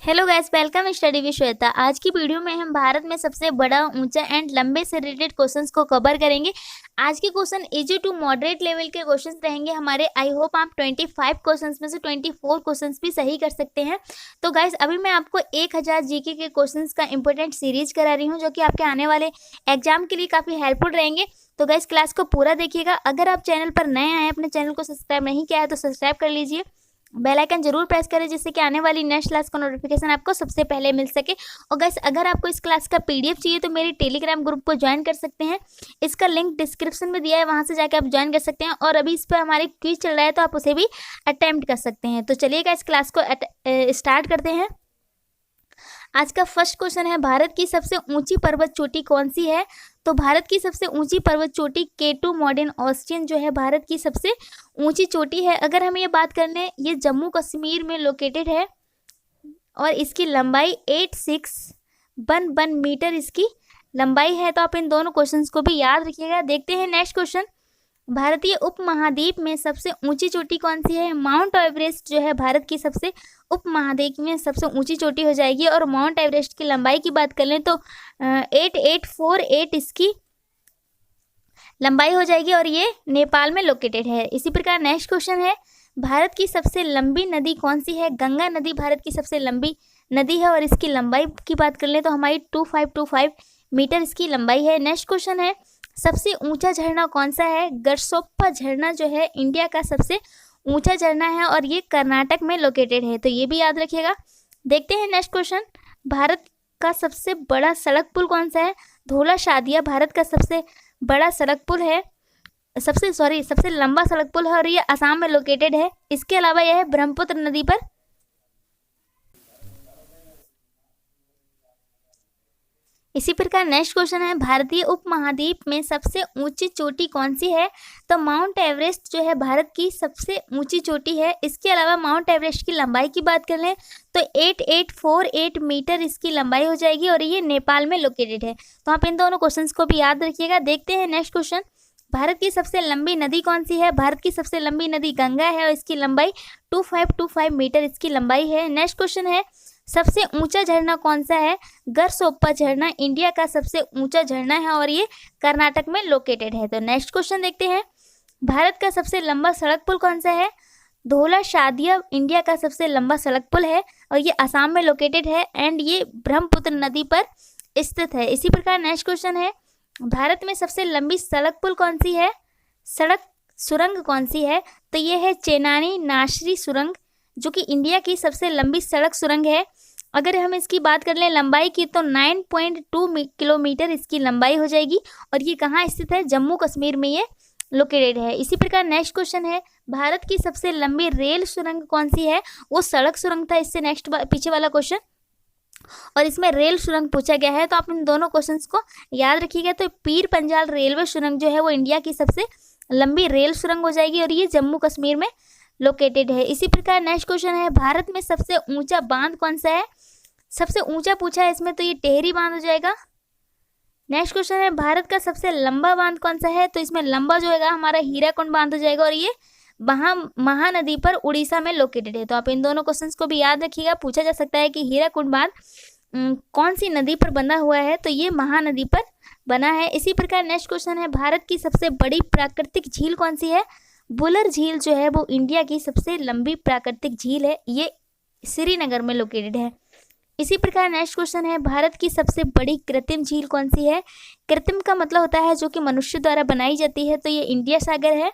Hello guys, welcome study with Shweta. आज की video में हम भारत में सबसे बड़ा, ऊंचा एंड लंबे से रिलेटेड क्वेश्चंस को कवर करेंगे। आज के question easy to moderate level के क्वेश्चंस रहेंगे हमारे। आई होप आप 25 क्वेश्चंस में से 24 क्वेश्चंस भी सही कर सकते हैं। तो गाइस, अभी मैं आपको 1000 जीके के क्वेश्चंस का इंपॉर्टेंट सीरीज करा रही हूँ, जो कि आपके आने वाले एग्जाम के लिए काफ़ी हेल्पफुल रहेंगे। तो गाइस, क्लास को पूरा देखिएगा। अगर आप चैनल पर नए आए, अपने चैनल को सब्सक्राइब नहीं किया है तो सब्सक्राइब कर लीजिए, बेल आइकन जरूर प्रेस करें, जिससे कि आने वाली नेक्स्ट क्लास का नोटिफिकेशन आपको सबसे पहले मिल सके। और गाइस, अगर आपको इस क्लास का पीडीएफ चाहिए तो मेरे टेलीग्राम ग्रुप को ज्वाइन कर सकते हैं। इसका लिंक डिस्क्रिप्शन में दिया है, वहां से जाकर आप ज्वाइन कर सकते हैं। और अभी इस पर हमारे क्विज चल रहा है, तो आप उसे भी अटेम्प्ट कर सकते हैं। तो चलिएगा, इस क्लास को स्टार्ट करते हैं। आज का फर्स्ट क्वेश्चन है, भारत की सबसे ऊंची पर्वत चोटी कौन सी है? तो भारत की सबसे ऊंची पर्वत चोटी K2 माउंटेन ऑस्टिन जो है भारत की सबसे ऊंची चोटी है। अगर हम ये बात कर लें, ये जम्मू कश्मीर में लोकेटेड है और इसकी लंबाई 8611 मीटर इसकी लंबाई है। तो आप इन दोनों क्वेश्चंस को भी याद रखिएगा। देखते हैं नेक्स्ट क्वेश्चन, भारतीय उपमहाद्वीप में सबसे ऊंची चोटी कौन सी है? माउंट एवरेस्ट जो है भारत की सबसे उपमहाद्वीप में सबसे ऊंची चोटी हो जाएगी। और माउंट एवरेस्ट की लंबाई की बात कर लें तो 8848 इसकी लंबाई हो जाएगी और ये नेपाल में लोकेटेड है। इसी प्रकार नेक्स्ट क्वेश्चन है, भारत की सबसे लंबी नदी कौन सी है? गंगा नदी भारत की सबसे लंबी नदी है और इसकी लंबाई की बात कर लें तो हमारी 2525 मीटर इसकी लंबाई है। नेक्स्ट क्वेश्चन है, सबसे ऊंचा झरना कौन सा है? गरसोप्पा झरना जो है इंडिया का सबसे ऊंचा झरना है और ये कर्नाटक में लोकेटेड है, तो ये भी याद रखिएगा। देखते हैं नेक्स्ट क्वेश्चन, भारत का सबसे बड़ा सड़क पुल कौन सा है? धौला शादिया भारत का सबसे बड़ा सड़क पुल है, सबसे लंबा सड़क पुल है और ये असम में लोकेटेड है। इसके अलावा यह है ब्रह्मपुत्र नदी पर। इसी प्रकार नेक्स्ट क्वेश्चन है, भारतीय उपमहाद्वीप में सबसे ऊंची चोटी कौन सी है? तो माउंट एवरेस्ट जो है भारत की सबसे ऊंची चोटी है। इसके अलावा माउंट एवरेस्ट की लंबाई की बात कर लें तो 8848 मीटर इसकी लंबाई हो जाएगी और ये नेपाल में लोकेटेड है। तो आप इन दोनों क्वेश्चंस को भी याद रखिएगा। देखते हैं नेक्स्ट क्वेश्चन, भारत की सबसे लंबी नदी कौन सी है? भारत की सबसे लंबी नदी गंगा है और इसकी लंबाई 2525 मीटर इसकी लंबाई है। नेक्स्ट क्वेश्चन है, सबसे ऊंचा झरना कौन सा है? गरसोप्पा झरना इंडिया का सबसे ऊंचा झरना है और ये कर्नाटक में लोकेटेड है। तो नेक्स्ट क्वेश्चन देखते हैं, भारत का सबसे लंबा सड़क पुल कौन सा है? धौला शादिया इंडिया का सबसे लंबा सड़क पुल है और ये असम में लोकेटेड है एंड ये ब्रह्मपुत्र नदी पर स्थित है। इसी प्रकार नेक्स्ट क्वेश्चन है, भारत में सबसे लंबी सड़क पुल कौन सी है? सड़क सुरंग कौन सी है? तो ये है चेनानी नासरी सुरंग, जो कि इंडिया की सबसे लंबी सड़क सुरंग है। अगर हम इसकी बात कर लें लंबाई की तो 9.2 किलोमीटर इसकी लंबाई हो जाएगी और ये कहाँ स्थित है? जम्मू कश्मीर में ये लोकेटेड है। इसी प्रकार नेक्स्ट क्वेश्चन है, भारत की सबसे लंबी रेल सुरंग कौन सी है? वो सड़क सुरंग था, इससे नेक्स्ट पीछे वाला क्वेश्चन, और इसमें रेल सुरंग पूछा गया है। तो आप इन दोनों क्वेश्चंस को याद रखिएगा। तो पीर पंजाल रेलवे सुरंग जो है वो इंडिया की सबसे लंबी रेल सुरंग हो जाएगी और ये जम्मू कश्मीर में लोकेटेड है। इसी प्रकार नेक्स्ट क्वेश्चन है, भारत में सबसे ऊंचा बांध कौन सा है? सबसे ऊंचा पूछा है इसमें, तो ये टेहरी बांध हो जाएगा। नेक्स्ट क्वेश्चन है, भारत का सबसे लंबा बांध कौन सा है? तो इसमें लंबा जो है हमारा हीराकुंड बांध हो जाएगा और ये महानदी पर उड़ीसा में लोकेटेड है। तो आप इन दोनों क्वेश्चंस को भी याद रखिएगा। पूछा जा सकता है कि हीराकुंड बांध कौन सी नदी पर बना हुआ है? तो ये महानदी पर बना है। इसी प्रकार नेक्स्ट क्वेश्चन है, भारत की सबसे बड़ी प्राकृतिक झील कौन सी है? बुलर झील जो है वो इंडिया की सबसे लंबी प्राकृतिक झील है, ये श्रीनगर में लोकेटेड है। इसी प्रकार नेक्स्ट क्वेश्चन है, भारत की सबसे बड़ी कृत्रिम झील कौन सी है? कृत्रिम का मतलब होता है जो कि मनुष्य द्वारा बनाई जाती है, तो ये इंडिया सागर है।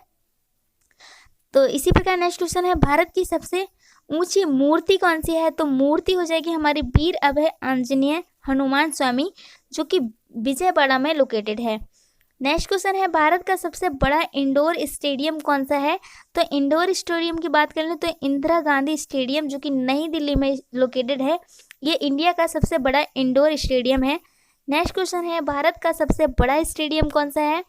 तो इसी प्रकार नेक्स्ट क्वेश्चन है, भारत की सबसे ऊंची मूर्ति कौन सी है? तो मूर्ति हो जाएगी हमारी वीर अभय आंजनेय हनुमान स्वामी, जो कि विजयवाड़ा में लोकेटेड है। नेक्स्ट क्वेश्चन है, भारत का सबसे बड़ा इंडोर स्टेडियम कौन सा है? तो इंडोर स्टेडियम की बात कर लें तो इंदिरा गांधी स्टेडियम, जो कि नई दिल्ली में लोकेटेड है, ये इंडिया का सबसे बड़ा इंडोर स्टेडियम है। नेक्स्ट क्वेश्चन है, भारत का सबसे बड़ा स्टेडियम कौन सा है?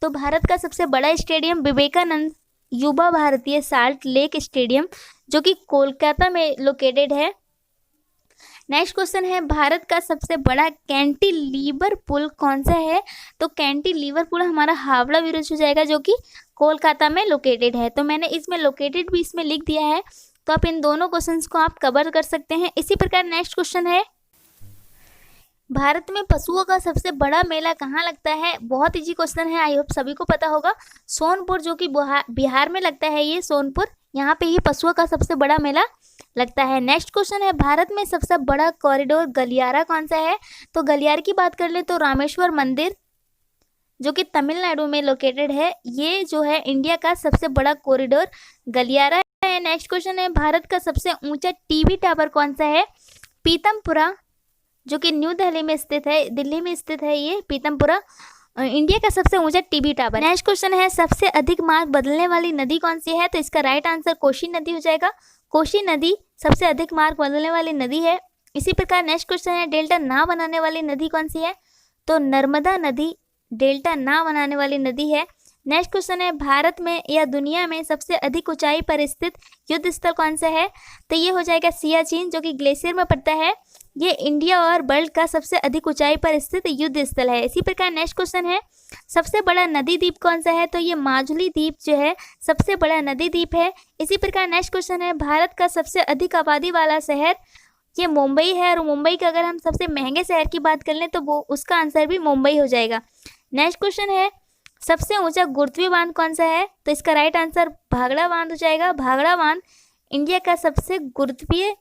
तो भारत का सबसे बड़ा स्टेडियम विवेकानंद युवा भारतीय साल्ट लेक स्टेडियम, जो कि कोलकाता में लोकेटेड है। नेक्स्ट क्वेश्चन है, भारत का सबसे बड़ा कैंटिलीवर पुल कौन सा है? तो कैंटिलीवर पुल हमारा हावड़ा ब्रिज हो जाएगा, जो कि कोलकाता में लोकेटेड है। तो मैंने इसमें लोकेटेड भी इसमें लिख दिया है तो आप इन दोनों क्वेश्चंस को आप कवर कर सकते हैं। इसी प्रकार नेक्स्ट क्वेश्चन है, भारत में पशुओं का सबसे बड़ा मेला कहाँ लगता है? बहुत इजी क्वेश्चन है, आई होप सभी को पता होगा। सोनपुर, जो कि बिहार में लगता है, ये सोनपुर, यहाँ पे ये पशुओं का सबसे बड़ा मेला लगता है। नेक्स्ट क्वेश्चन है, भारत में सबसे बड़ा कॉरिडोर गलियारा कौन सा है? तो गलियारे की बात कर ले तो रामेश्वर मंदिर, जो कि तमिलनाडु में लोकेटेड है, ये जो है इंडिया का सबसे बड़ा कॉरिडोर गलियारा है। नेक्स्ट क्वेश्चन है, भारत का सबसे ऊंचा टीवी टावर कौन सा है? पीतमपुरा, जो कि न्यू दिल्ली में स्थित है, दिल्ली में स्थित है ये पीतमपुरा, इंडिया का सबसे ऊंचा टीवी टावर। नेक्स्ट क्वेश्चन है, सबसे अधिक मार्ग बदलने वाली नदी कौन सी है? तो इसका राइट आंसर कोशी नदी हो जाएगा। कोशी नदी सबसे अधिक मार्ग बदलने वाली नदी है। इसी प्रकार नेक्स्ट क्वेश्चन है, डेल्टा ना बनाने वाली नदी कौन सी है? तो नर्मदा नदी डेल्टा ना बनाने वाली नदी है। नेक्स्ट क्वेश्चन है, भारत में या दुनिया में सबसे अधिक ऊंचाई पर स्थित युद्ध स्थल कौन सा है? तो ये हो जाएगा सियाचिन, जो कि ग्लेशियर में पड़ता है। ये इंडिया और वर्ल्ड का सबसे अधिक ऊंचाई पर स्थित युद्ध स्थल है। इसी प्रकार नेक्स्ट क्वेश्चन है, सबसे बड़ा नदी द्वीप कौन सा है? तो ये माजुली द्वीप जो है सबसे बड़ा नदी द्वीप है। इसी प्रकार नेक्स्ट क्वेश्चन है, भारत का सबसे अधिक आबादी वाला शहर, ये मुंबई है, और मुंबई का अगर हम सबसे महंगे शहर की बात कर लें तो वो उसका आंसर भी मुंबई हो जाएगा। नेक्स्ट क्वेश्चन है, सबसे ऊंचा गुरुत्वीय बांध कौन सा है? तो इसका राइट आंसर भाखड़ा बांध हो जाएगा। भाखड़ा बांध इंडिया का सबसे गुरुत्वीय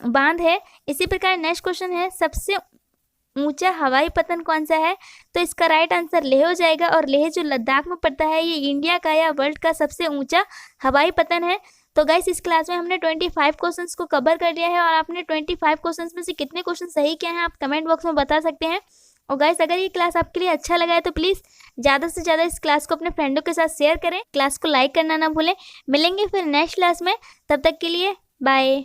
बांध है। इसी प्रकार नेक्स्ट क्वेश्चन है, सबसे ऊंचा हवाई पतन कौन सा है? तो इसका राइट आंसर लेह हो जाएगा, और लेह जो लद्दाख में पड़ता है, ये इंडिया का या वर्ल्ड का सबसे ऊंचा हवाई पतन है। तो गाइस, इस क्लास में हमने 25 क्वेश्चंस को कवर कर लिया है, और आपने 25 क्वेश्चंस में से कितने क्वेश्चन सही किए हैं आप कमेंट बॉक्स में बता सकते हैं। और गाइस, अगर ये क्लास आपके लिए अच्छा लगा है तो प्लीज़ ज़्यादा से ज़्यादा इस क्लास को अपने फ्रेंडों के साथ शेयर करें, क्लास को लाइक करना ना भूलें। मिलेंगे फिर नेक्स्ट क्लास में, तब तक के लिए बाय।